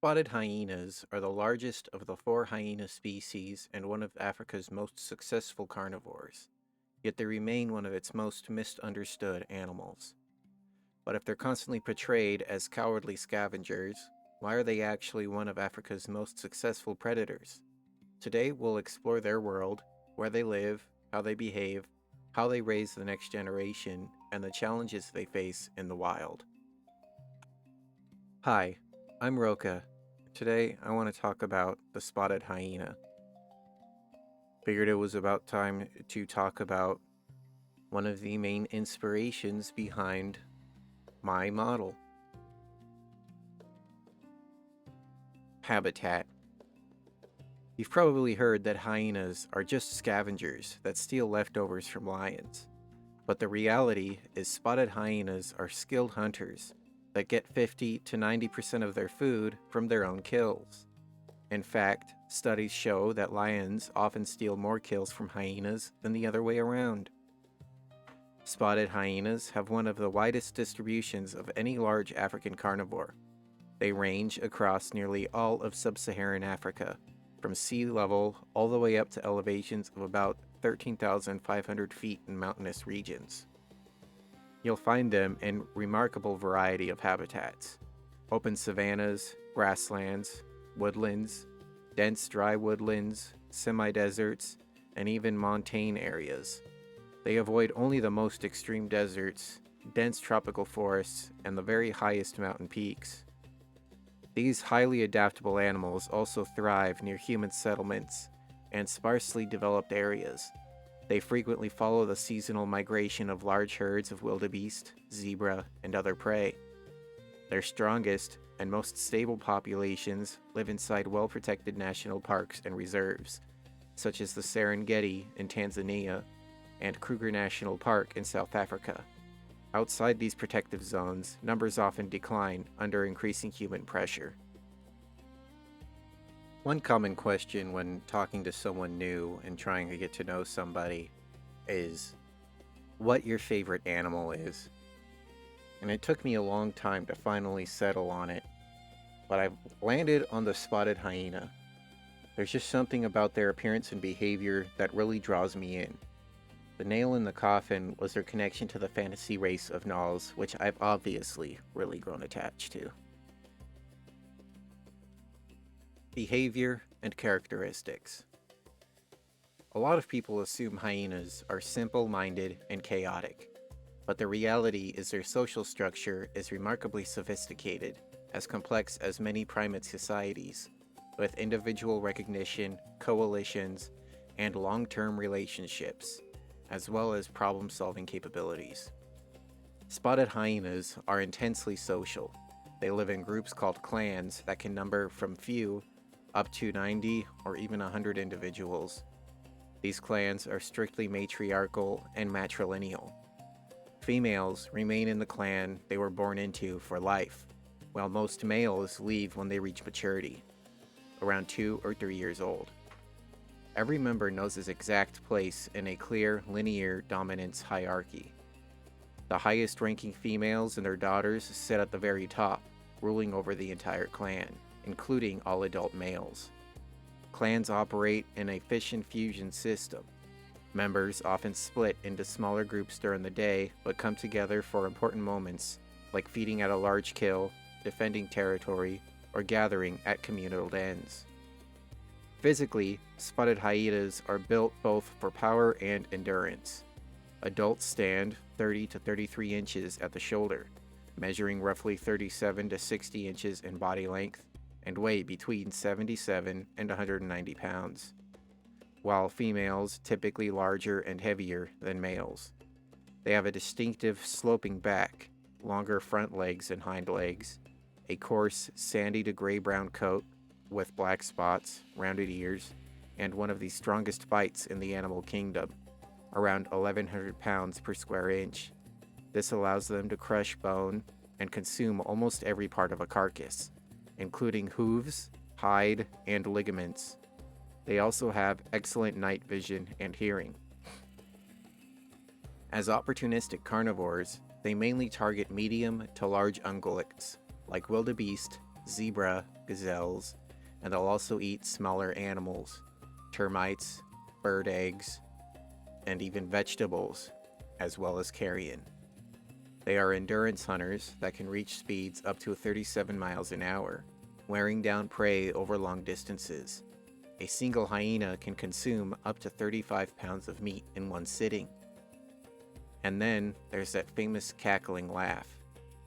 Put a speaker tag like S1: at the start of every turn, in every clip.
S1: Spotted hyenas are the largest of the four hyena species and one of Africa's most successful carnivores, yet they remain one of its most misunderstood animals. But if they're constantly portrayed as cowardly scavengers, why are they actually one of Africa's most successful predators? Today we'll explore their world, where they live, how they behave, how they raise the next generation, and the challenges they face in the wild. Hi, I'm Roka. Today I want to talk about the spotted hyena. Figured it was about time to talk about one of the main inspirations behind my model. Habitat. You've probably heard that hyenas are just scavengers that steal leftovers from lions. But the reality is spotted hyenas are skilled hunters that get 50 to 90% of their food from their own kills. In fact, studies show that lions often steal more kills from hyenas than the other way around. Spotted hyenas have one of the widest distributions of any large African carnivore. They range across nearly all of sub-Saharan Africa, from sea level all the way up to elevations of about 13,500 feet in mountainous regions. You'll find them in remarkable variety of habitats: open savannas, grasslands, woodlands, dense dry woodlands, semi-deserts, and even montane areas. They avoid only the most extreme deserts, dense tropical forests, and the very highest mountain peaks. These highly adaptable animals also thrive near human settlements and sparsely developed areas. They frequently follow the seasonal migration of large herds of wildebeest, zebra, and other prey. Their strongest and most stable populations live inside well-protected national parks and reserves, such as the Serengeti in Tanzania and Kruger National Park in South Africa. Outside these protective zones, numbers often decline under increasing human pressure. One common question when talking to someone new and trying to get to know somebody is what your favorite animal is. And it took me a long time to finally settle on it, but I've landed on the spotted hyena. There's just something about their appearance and behavior that really draws me in. The nail in the coffin was their connection to the fantasy race of gnolls, which I've obviously really grown attached to. Behavior and characteristics. A lot of people assume hyenas are simple-minded and chaotic, but the reality is their social structure is remarkably sophisticated, as complex as many primate societies, with individual recognition, coalitions, and long-term relationships, as well as problem-solving capabilities. Spotted hyenas are intensely social. They live in groups called clans that can number from few up to 90 or even 100 individuals. These clans are strictly matriarchal and matrilineal. Females remain in the clan they were born into for life, while most males leave when they reach maturity, around 2 or 3 years old. Every member knows his exact place in a clear, linear dominance hierarchy. The highest-ranking females and their daughters sit at the very top, ruling over the entire clan, including all adult males. Clans operate in a fission-fusion system. Members often split into smaller groups during the day, but come together for important moments, like feeding at a large kill, defending territory, or gathering at communal dens. Physically, spotted hyenas are built both for power and endurance. Adults stand 30 to 33 inches at the shoulder, measuring roughly 37 to 60 inches in body length, and weigh between 77 and 190 pounds, while females typically larger and heavier than males. They have a distinctive sloping back, longer front legs and hind legs, a coarse sandy to gray-brown coat with black spots, rounded ears, and one of the strongest bites in the animal kingdom, around 1,100 pounds per square inch. This allows them to crush bone and consume almost every part of a carcass, including hooves, hide, and ligaments. They also have excellent night vision and hearing. As opportunistic carnivores, they mainly target medium to large ungulates, like wildebeest, zebra, gazelles, and they'll also eat smaller animals, termites, bird eggs, and even vegetables, as well as carrion. They are endurance hunters that can reach speeds up to 37 miles an hour, wearing down prey over long distances. A single hyena can consume up to 35 pounds of meat in one sitting. And then there's that famous cackling laugh.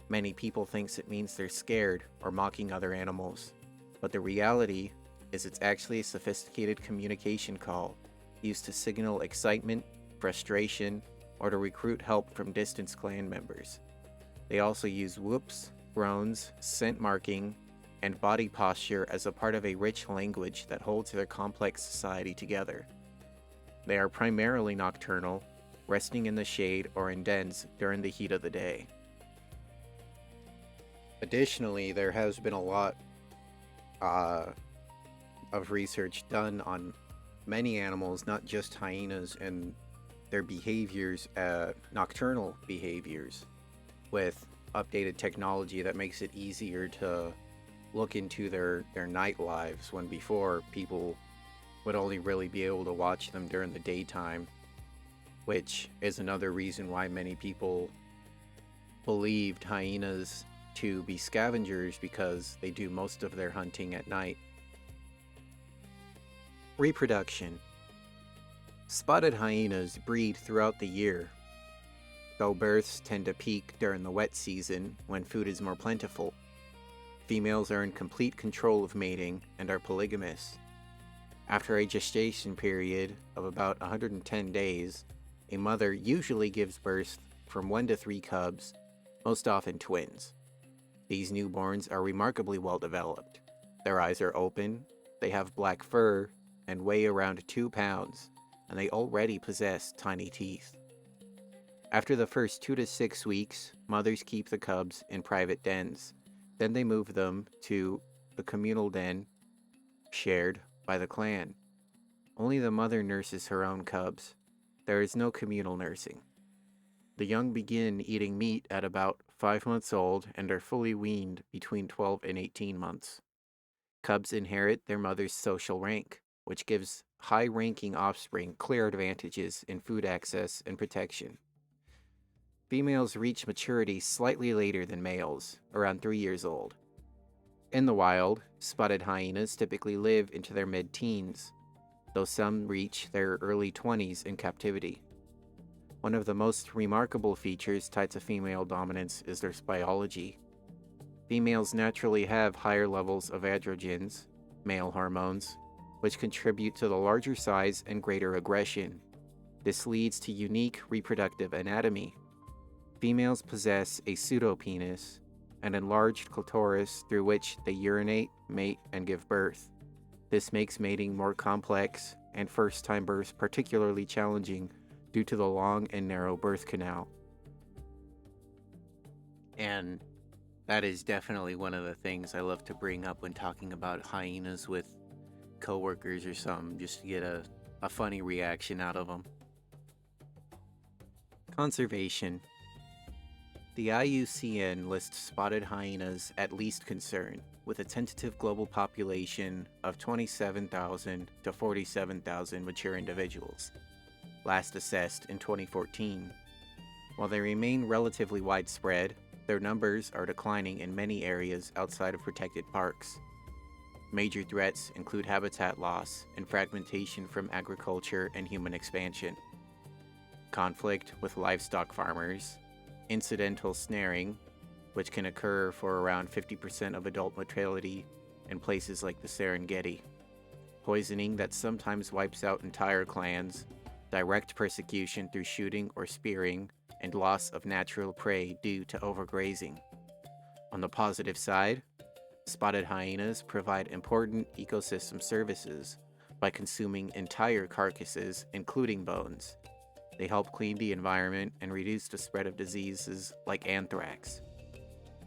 S1: Many people think it means they're scared or mocking other animals, but the reality is it's actually a sophisticated communication call used to signal excitement, frustration, or to recruit help from distant clan members. They also use whoops, groans, scent marking, and body posture as a part of a rich language that holds their complex society together. They are primarily nocturnal, resting in the shade or in dens during the heat of the day. Additionally, there has been a lot of research done on many animals, not just hyenas, and their behaviors, nocturnal behaviors, with updated technology that makes it easier to look into their night lives, when before people would only really be able to watch them during the daytime, which is another reason why many people believed hyenas to be scavengers, because they do most of their hunting at night. Reproduction. Spotted hyenas breed throughout the year, though births tend to peak during the wet season when food is more plentiful. Females are in complete control of mating and are polygamous. After a gestation period of about 110 days, a mother usually gives birth from 1 to 3 cubs, most often twins. These newborns are remarkably well developed. Their eyes are open, they have black fur, and weigh around 2 pounds, and they already possess tiny teeth. After the first 2 to 6 weeks, mothers keep the cubs in private dens. Then they move them to the communal den shared by the clan. Only the mother nurses her own cubs. There is no communal nursing. The young begin eating meat at about 5 months old and are fully weaned between 12 and 18 months. Cubs inherit their mother's social rank, which gives high-ranking offspring clear advantages in food access and protection. Females reach maturity slightly later than males, around 3 years old. In the wild, spotted hyenas typically live into their mid-teens, though some reach their early 20s in captivity. One of the most remarkable features tied to female dominance is their biology. Females naturally have higher levels of androgens, male hormones, which contribute to the larger size and greater aggression. This leads to unique reproductive anatomy. Females possess a pseudopenis, an enlarged clitoris through which they urinate, mate, and give birth. This makes mating more complex and first-time births particularly challenging due to the long and narrow birth canal. And that is definitely one of the things I love to bring up when talking about hyenas with coworkers or something, just to get a funny reaction out of them. Conservation. The IUCN lists spotted hyenas at least concern, with a tentative global population of 27,000 to 47,000 mature individuals, last assessed in 2014. While they remain relatively widespread, their numbers are declining in many areas outside of protected parks. Major threats include habitat loss and fragmentation from agriculture and human expansion, conflict with livestock farmers, incidental snaring, which can occur for around 50% of adult mortality in places like the Serengeti, poisoning that sometimes wipes out entire clans, direct persecution through shooting or spearing, and loss of natural prey due to overgrazing. On the positive side, spotted hyenas provide important ecosystem services by consuming entire carcasses, including bones. They help clean the environment and reduce the spread of diseases like anthrax.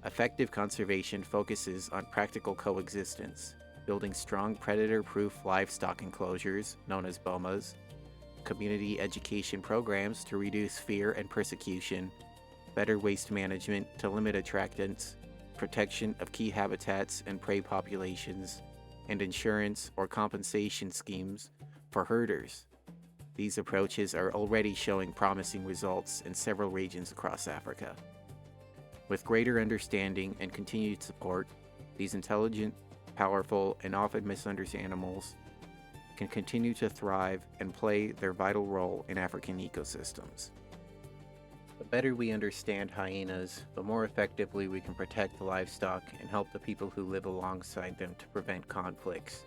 S1: Effective conservation focuses on practical coexistence, building strong predator-proof livestock enclosures, known as bomas, community education programs to reduce fear and persecution, better waste management to limit attractants, protection of key habitats and prey populations, and insurance or compensation schemes for herders. These approaches are already showing promising results in several regions across Africa. With greater understanding and continued support, these intelligent, powerful, and often misunderstood animals can continue to thrive and play their vital role in African ecosystems. The better we understand hyenas, the more effectively we can protect the livestock and help the people who live alongside them to prevent conflicts.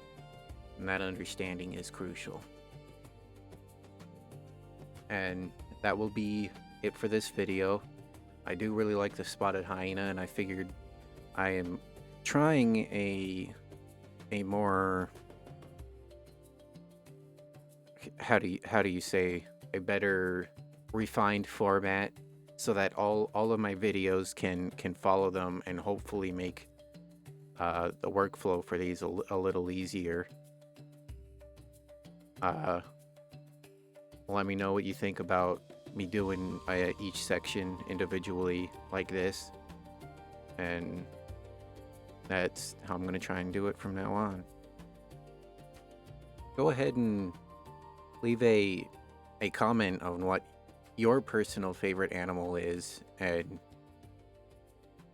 S1: And that understanding is crucial. And that will be it for this video. I do really like the spotted hyena, and I figured I am trying a more, how do you say, a better refined format, so that all of my videos can follow them and hopefully make the workflow for these a little easier. Let me know what you think about me doing each section individually like this, and that's how I'm going to try and do it from now on. Go ahead and leave a comment on what your personal favorite animal is, and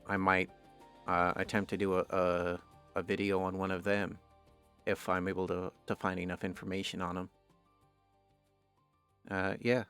S1: I might attempt to do a video on one of them if I'm able to find enough information on them. Yeah,